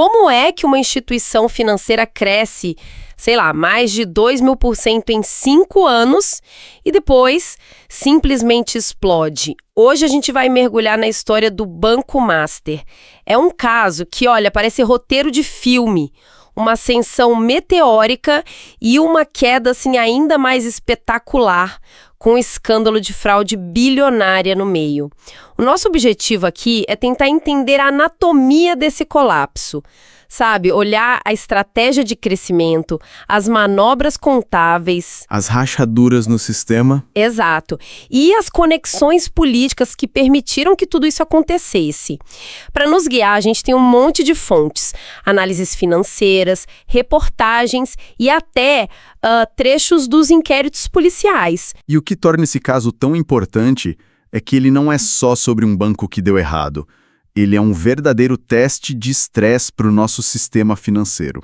Como é que uma instituição financeira cresce, sei lá, mais de 2.000% em 5 anos e depois simplesmente explode? Hoje a gente vai mergulhar na história do Banco Master. É um caso que, olha, parece roteiro de filme. Uma ascensão meteórica e uma queda assim ainda mais espetacular, com um escândalo de fraude bilionária no meio. O nosso objetivo aqui é tentar entender a anatomia desse colapso. Sabe, olhar a estratégia de crescimento, as manobras contábeis. As rachaduras no sistema. Exato. E as conexões políticas que permitiram que tudo isso acontecesse. Para nos guiar, a gente tem um monte de fontes. Análises financeiras, reportagens e até trechos dos inquéritos policiais. E o que torna esse caso tão importante é que ele não é só sobre um banco que deu errado. Ele é um verdadeiro teste de estresse para o nosso sistema financeiro.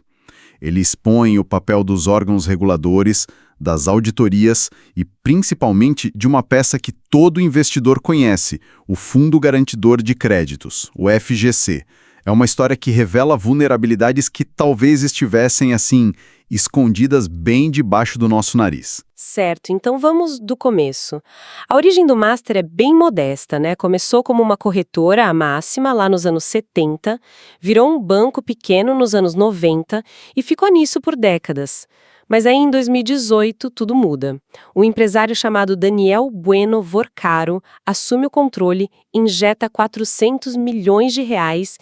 Ele expõe o papel dos órgãos reguladores, das auditorias e, principalmente, de uma peça que todo investidor conhece, o Fundo Garantidor de Créditos, o FGC. É uma história que revela vulnerabilidades que talvez estivessem, assim, escondidas bem debaixo do nosso nariz. Certo, então vamos do começo. A origem do Master é bem modesta, né? Começou como uma corretora, a Máxima, lá nos anos 70, virou um banco pequeno nos anos 90 e ficou nisso por décadas. Mas aí em 2018 tudo muda. Um empresário chamado Daniel Bueno Vorcaro assume o controle, injeta 400 milhões de reais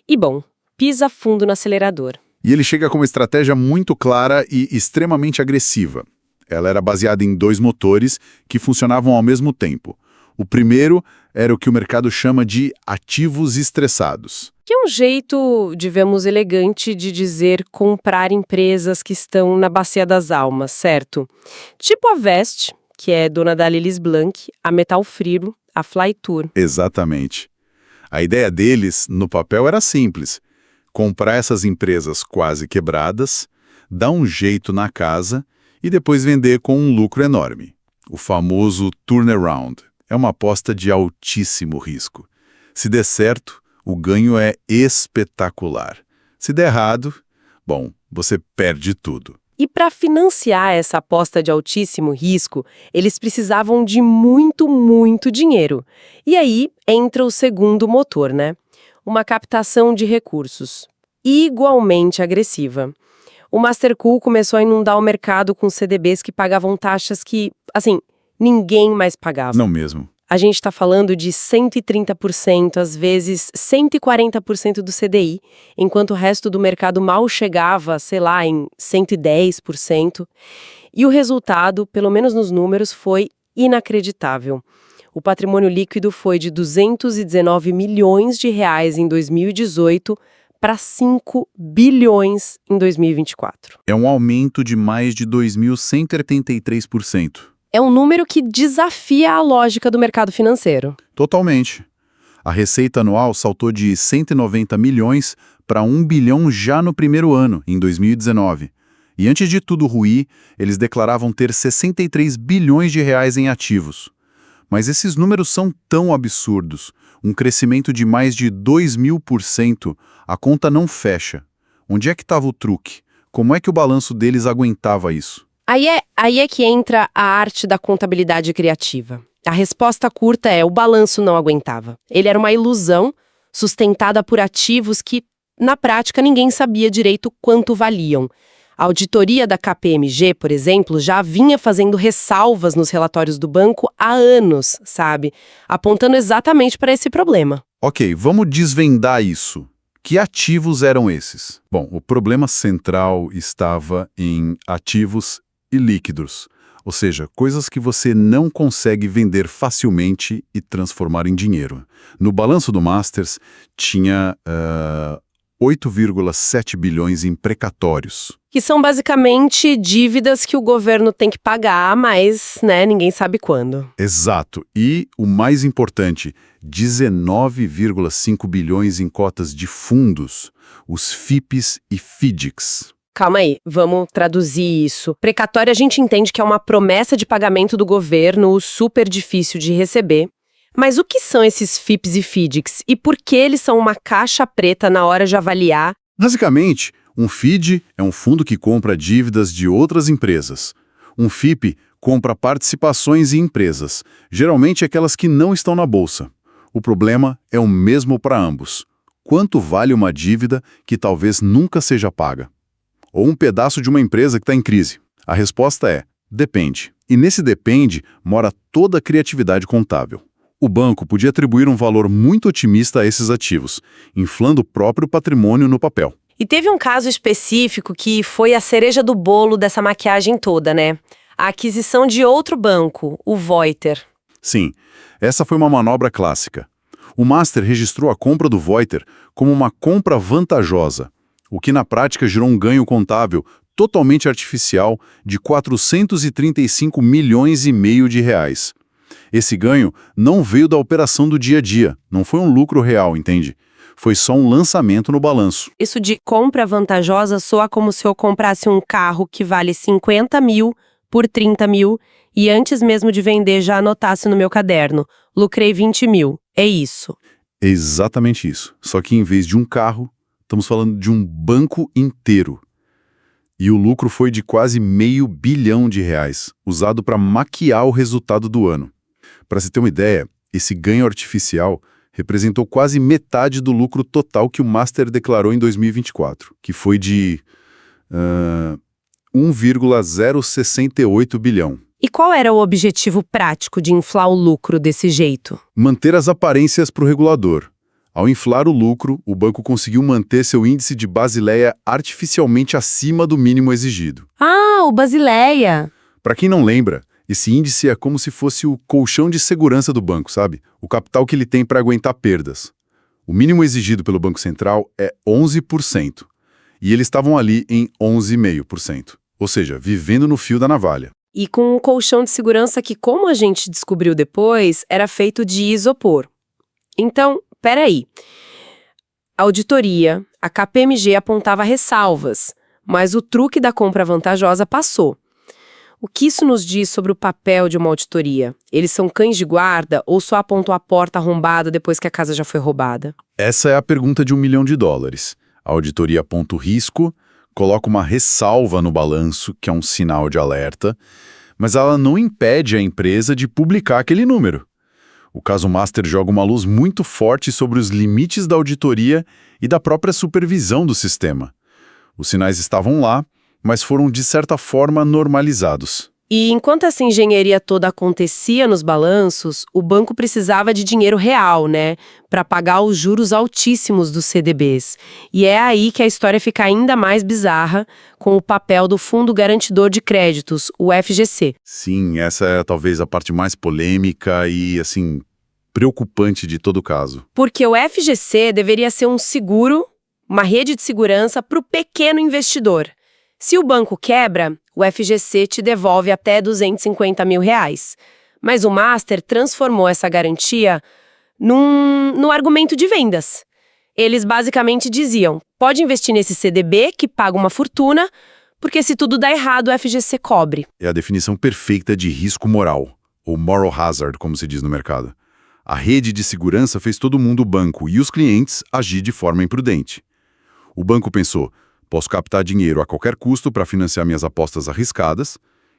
e, bom, pisa fundo no acelerador. E ele chega com uma estratégia muito clara e extremamente agressiva. Ela era baseada em 2 motores que funcionavam ao mesmo tempo. O primeiro era o que o mercado chama de ativos estressados. Que é um jeito, digamos, elegante de dizer comprar empresas que estão na bacia das almas, certo? Tipo a Vest, que é dona da Lilis Blanc, a Metal Frilo, a Flytour. Exatamente. A ideia deles, no papel, era simples. Comprar essas empresas quase quebradas, dar um jeito na casa e depois vender com um lucro enorme. O famoso turnaround. É uma aposta de altíssimo risco. Se der certo, o ganho é espetacular. Se der errado, bom, você perde tudo. E para financiar essa aposta de altíssimo risco, eles precisavam de muito, muito dinheiro. E aí entra o segundo motor, né? Uma captação de recursos igualmente agressiva. O Mastercool começou a inundar o mercado com CDBs que pagavam taxas que, assim, ninguém mais pagava. Não mesmo. A gente está falando de 130%, às vezes 140% do CDI, enquanto o resto do mercado mal chegava, sei lá, em 110%. E o resultado, pelo menos nos números, foi inacreditável. O patrimônio líquido foi de 219 milhões de reais em 2018 para 5 bilhões em 2024. É um aumento de mais de 2.183%. É um número que desafia a lógica do mercado financeiro. Totalmente. A receita anual saltou de 190 milhões para 1 bilhão já no primeiro ano, em 2019. E antes de tudo ruir, eles declaravam ter 63 bilhões de reais em ativos. Mas esses números são tão absurdos, um crescimento de mais de 2.000%, a conta não fecha. Onde é que estava o truque? Como é que o balanço deles aguentava isso? Aí é que entra a arte da contabilidade criativa. A resposta curta é: o balanço não aguentava. Ele era uma ilusão sustentada por ativos que, na prática, ninguém sabia direito quanto valiam. A auditoria da KPMG, por exemplo, já vinha fazendo ressalvas nos relatórios do banco há anos, sabe? Apontando exatamente para esse problema. Ok, vamos desvendar isso. Que ativos eram esses? Bom, o problema central estava em ativos ilíquidos, ou seja, coisas que você não consegue vender facilmente e transformar em dinheiro. No balanço do Masters tinha 8,7 bilhões em precatórios. Que são basicamente dívidas que o governo tem que pagar, mas, né, ninguém sabe quando. Exato. E, o mais importante, 19,5 bilhões em cotas de fundos, os FIPs e FIDICs. Calma aí, vamos traduzir isso. Precatório a gente entende que é uma promessa de pagamento do governo super difícil de receber. Mas o que são esses FIPs e FIDICs? E por que eles são uma caixa preta na hora de avaliar Basicamente, um FID é um fundo que compra dívidas de outras empresas. Um FIP compra participações em empresas, geralmente aquelas que não estão na bolsa. O problema é o mesmo para ambos. Quanto vale uma dívida que talvez nunca seja paga? Ou um pedaço de uma empresa que está em crise? A resposta é: depende. E nesse depende mora toda a criatividade contábil. O banco podia atribuir um valor muito otimista a esses ativos, inflando o próprio patrimônio no papel. E teve um caso específico que foi a cereja do bolo dessa maquiagem toda, né? A aquisição de outro banco, o Voiter. Sim, essa foi uma manobra clássica. O Master registrou a compra do Voiter como uma compra vantajosa, o que na prática gerou um ganho contábil totalmente artificial de 435 milhões e meio de reais. Esse ganho não veio da operação do dia a dia, não foi um lucro real, entende? Foi só um lançamento no balanço. Isso de compra vantajosa soa como se eu comprasse um carro que vale 50 mil por 30 mil e antes mesmo de vender já anotasse no meu caderno: lucrei 20 mil. É isso. É exatamente isso. Só que em vez de um carro, estamos falando de um banco inteiro. E o lucro foi de quase R$500 bilhão, usado para maquiar o resultado do ano. Para você ter uma ideia, esse ganho artificial representou quase metade do lucro total que o Master declarou em 2024, que foi de 1,068 bilhão. E qual era o objetivo prático de inflar o lucro desse jeito? Manter as aparências para o regulador. Ao inflar o lucro, o banco conseguiu manter seu índice de Basileia artificialmente acima do mínimo exigido. Ah, o Basileia! Para quem não lembra, esse índice é como se fosse o colchão de segurança do banco, sabe? O capital que ele tem para aguentar perdas. O mínimo exigido pelo Banco Central é 11%. E eles estavam ali em 11,5%. Ou seja, vivendo no fio da navalha. E com um colchão de segurança que, como a gente descobriu depois, era feito de isopor. Então, peraí. A auditoria, a KPMG apontava ressalvas, mas o truque da compra vantajosa passou. O que isso nos diz sobre o papel de uma auditoria? Eles são cães de guarda ou só apontam a porta arrombada depois que a casa já foi roubada? Essa é a pergunta de $1 milhão. A auditoria aponta o risco, coloca uma ressalva no balanço, que é um sinal de alerta, mas ela não impede a empresa de publicar aquele número. O caso Master joga uma luz muito forte sobre os limites da auditoria e da própria supervisão do sistema. Os sinais estavam lá, mas foram de certa forma normalizados. E enquanto essa engenharia toda acontecia nos balanços, o banco precisava de dinheiro real, né? Para pagar os juros altíssimos dos CDBs. E é aí que a história fica ainda mais bizarra, com o papel do Fundo Garantidor de Créditos, o FGC. Sim, essa é talvez a parte mais polêmica e, assim, preocupante de todo o caso. Porque o FGC deveria ser um seguro, uma rede de segurança para o pequeno investidor. Se o banco quebra, o FGC te devolve até R$250 mil. Mas o Master transformou essa garantia num argumento de vendas. Eles basicamente diziam: pode investir nesse CDB que paga uma fortuna, porque se tudo dá errado, o FGC cobre. É a definição perfeita de risco moral, ou moral hazard, como se diz no mercado. A rede de segurança fez todo mundo, o banco e os clientes, agir de forma imprudente. O banco pensou: posso captar dinheiro a qualquer custo para financiar minhas apostas arriscadas.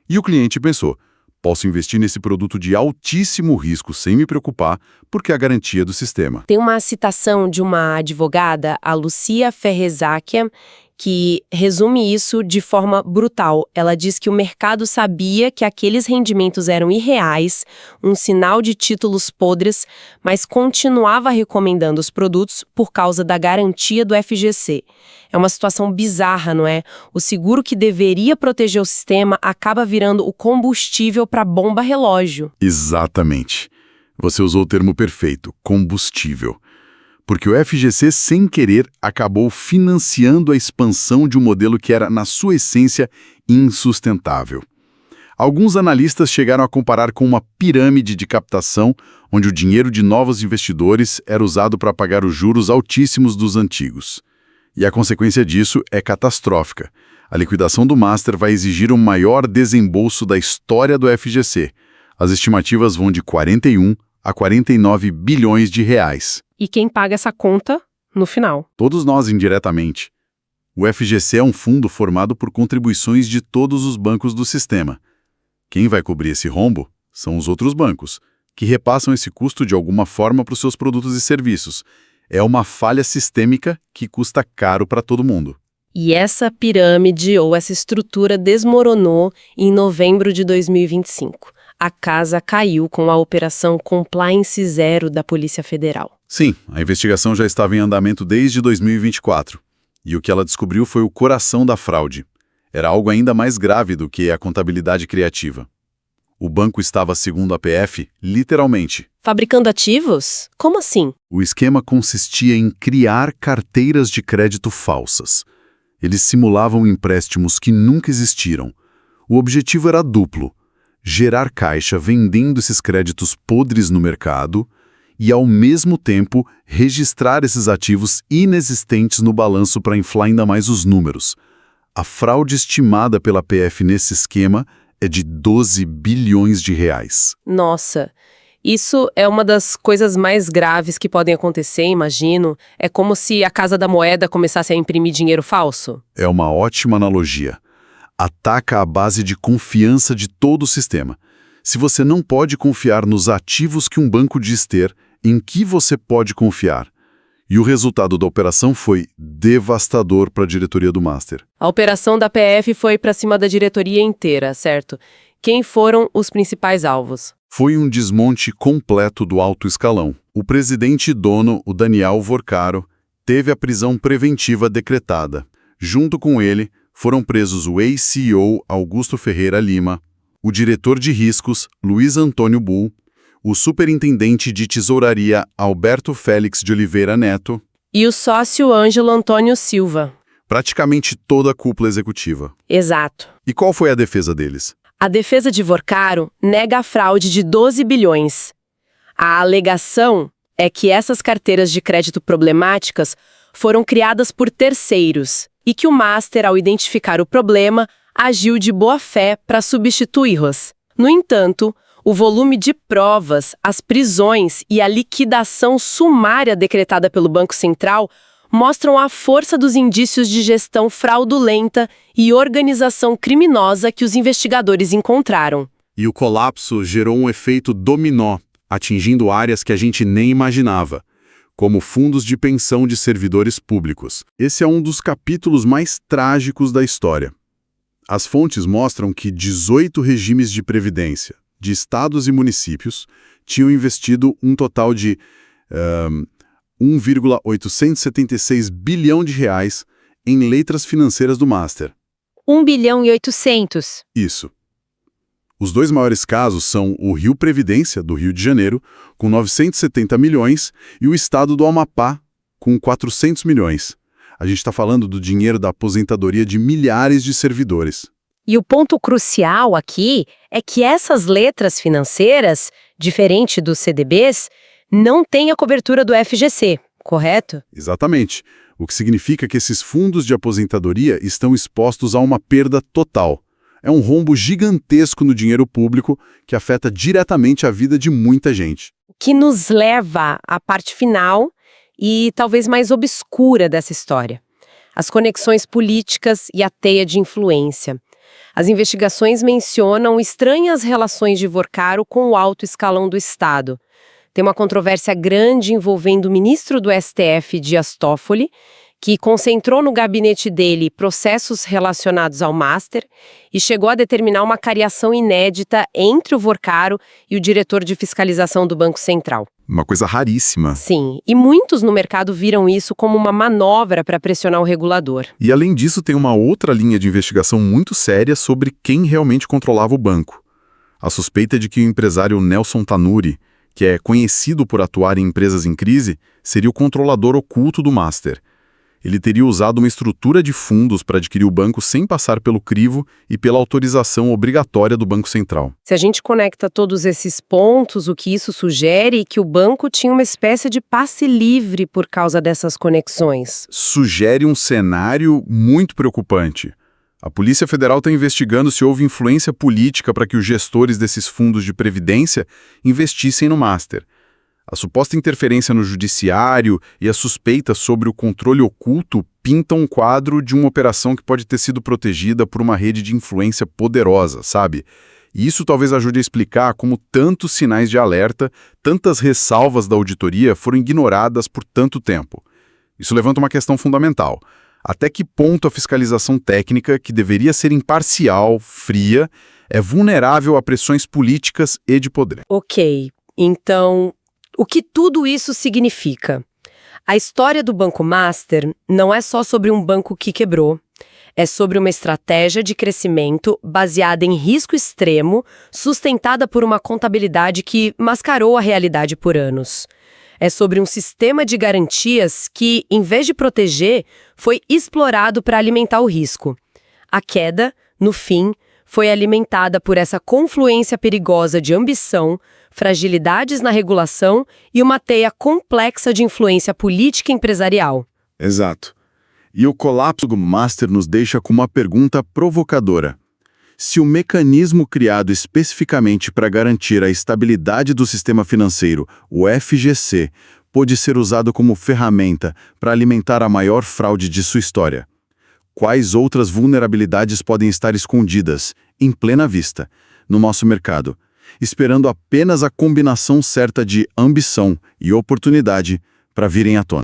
E o cliente pensou: posso investir nesse produto de altíssimo risco sem me preocupar, porque é a garantia do sistema. Tem uma citação de uma advogada, a Lucia Ferrezakian, que resume isso de forma brutal. Ela diz que o mercado sabia que aqueles rendimentos eram irreais, um sinal de títulos podres, mas continuava recomendando os produtos por causa da garantia do FGC. É uma situação bizarra, não é? O seguro que deveria proteger o sistema acaba virando o combustível para a bomba relógio. Exatamente. Você usou o termo perfeito, combustível. Porque o FGC, sem querer, acabou financiando a expansão de um modelo que era, na sua essência, insustentável. Alguns analistas chegaram a comparar com uma pirâmide de captação, onde o dinheiro de novos investidores era usado para pagar os juros altíssimos dos antigos. E a consequência disso é catastrófica. A liquidação do Master vai exigir o maior desembolso da história do FGC. As estimativas vão de 41 a 49 bilhões de reais. E quem paga essa conta, no final? Todos nós indiretamente. O FGC é um fundo formado por contribuições de todos os bancos do sistema. Quem vai cobrir esse rombo são os outros bancos, que repassam esse custo de alguma forma para os seus produtos e serviços. É uma falha sistêmica que custa caro para todo mundo. E essa pirâmide ou essa estrutura desmoronou em novembro de 2025. A casa caiu com a Operação Compliance Zero da Polícia Federal. Sim, a investigação já estava em andamento desde 2024. E o que ela descobriu foi o coração da fraude. Era algo ainda mais grave do que a contabilidade criativa. O banco estava, segundo a PF, literalmente Fabricando ativos? Como assim? O esquema consistia em criar carteiras de crédito falsas. Eles simulavam empréstimos que nunca existiram. O objetivo era duplo: gerar caixa vendendo esses créditos podres no mercado e, ao mesmo tempo, registrar esses ativos inexistentes no balanço para inflar ainda mais os números. A fraude estimada pela PF nesse esquema é de 12 bilhões de reais. Nossa, isso é uma das coisas mais graves que podem acontecer, imagino. É como se a Casa da Moeda começasse a imprimir dinheiro falso. É uma ótima analogia. Ataca a base de confiança de todo o sistema. Se você não pode confiar nos ativos que um banco diz ter, em que você pode confiar? E o resultado da operação foi devastador para a diretoria do Master. A operação da PF foi para cima da diretoria inteira, certo? Quem foram os principais alvos? Foi um desmonte completo do alto escalão. O presidente e dono, o Daniel Vorcaro, teve a prisão preventiva decretada. Junto com ele, foram presos o ex-CEO Augusto Ferreira Lima, o diretor de riscos, Luiz Antônio Bull, o superintendente de tesouraria, Alberto Félix de Oliveira Neto, E o sócio Ângelo Antônio Silva. praticamente toda a cúpula executiva. Exato. E qual foi a defesa deles? A defesa de Vorcaro nega a fraude de 12 bilhões. A alegação é que essas carteiras de crédito problemáticas foram criadas por terceiros e que o Master, ao identificar o problema, agiu de boa fé para substituí-los. No entanto, o volume de provas, as prisões e a liquidação sumária decretada pelo Banco Central mostram a força dos indícios de gestão fraudulenta e organização criminosa que os investigadores encontraram. E o colapso gerou um efeito dominó, atingindo áreas que a gente nem imaginava, como fundos de pensão de servidores públicos. Esse é um dos capítulos mais trágicos da história. As fontes mostram que 18 regimes de previdência, de estados e municípios, tinham investido um total de 1,876 bilhão de reais em letras financeiras do Master. 1 bilhão e 800. Isso. Os dois maiores casos são o Rio Previdência, do Rio de Janeiro, com 970 milhões, e o estado do Amapá, com 400 milhões. A gente está falando do dinheiro da aposentadoria de milhares de servidores. E o ponto crucial aqui é que essas letras financeiras, diferente dos CDBs, não têm a cobertura do FGC, correto? Exatamente. O que significa que esses fundos de aposentadoria estão expostos a uma perda total. É um rombo gigantesco no dinheiro público que afeta diretamente a vida de muita gente. O que nos leva à parte final e talvez mais obscura dessa história: as conexões políticas e a teia de influência. As investigações mencionam estranhas relações de Vorcaro com o alto escalão do Estado. Tem uma controvérsia grande envolvendo o ministro do STF, Dias Toffoli, que concentrou no gabinete dele processos relacionados ao Master e chegou a determinar uma cariação inédita entre o Vorcaro e o diretor de fiscalização do Banco Central. Uma coisa raríssima. Sim, e muitos no mercado viram isso como uma manobra para pressionar o regulador. E além disso, tem uma outra linha de investigação muito séria sobre quem realmente controlava o banco. A suspeita de que o empresário Nelson Tanuri, que é conhecido por atuar em empresas em crise, seria o controlador oculto do Master. Ele teria usado uma estrutura de fundos para adquirir o banco sem passar pelo crivo e pela autorização obrigatória do Banco Central. Se a gente conecta todos esses pontos, o que isso sugere é que o banco tinha uma espécie de passe livre por causa dessas conexões. Sugere um cenário muito preocupante. A Polícia Federal está investigando se houve influência política para que os gestores desses fundos de previdência investissem no Master. A suposta interferência no judiciário e a suspeita sobre o controle oculto pinta um quadro de uma operação que pode ter sido protegida por uma rede de influência poderosa, sabe? E isso talvez ajude a explicar como tantos sinais de alerta, tantas ressalvas da auditoria foram ignoradas por tanto tempo. Isso levanta uma questão fundamental. Até que ponto a fiscalização técnica, que deveria ser imparcial, fria, é vulnerável a pressões políticas e de poder? Ok, então, o que tudo isso significa? A história do Banco Master não é só sobre um banco que quebrou. É sobre uma estratégia de crescimento baseada em risco extremo, sustentada por uma contabilidade que mascarou a realidade por anos. É sobre um sistema de garantias que, em vez de proteger, foi explorado para alimentar o risco. A queda, no fim, foi alimentada por essa confluência perigosa de ambição, fragilidades na regulação e uma teia complexa de influência política e empresarial. Exato. E o colapso do Master nos deixa com uma pergunta provocadora. Se o mecanismo criado especificamente para garantir a estabilidade do sistema financeiro, o FGC, pôde ser usado como ferramenta para alimentar a maior fraude de sua história, quais outras vulnerabilidades podem estar escondidas, em plena vista, no nosso mercado, esperando apenas a combinação certa de ambição e oportunidade para virem à tona?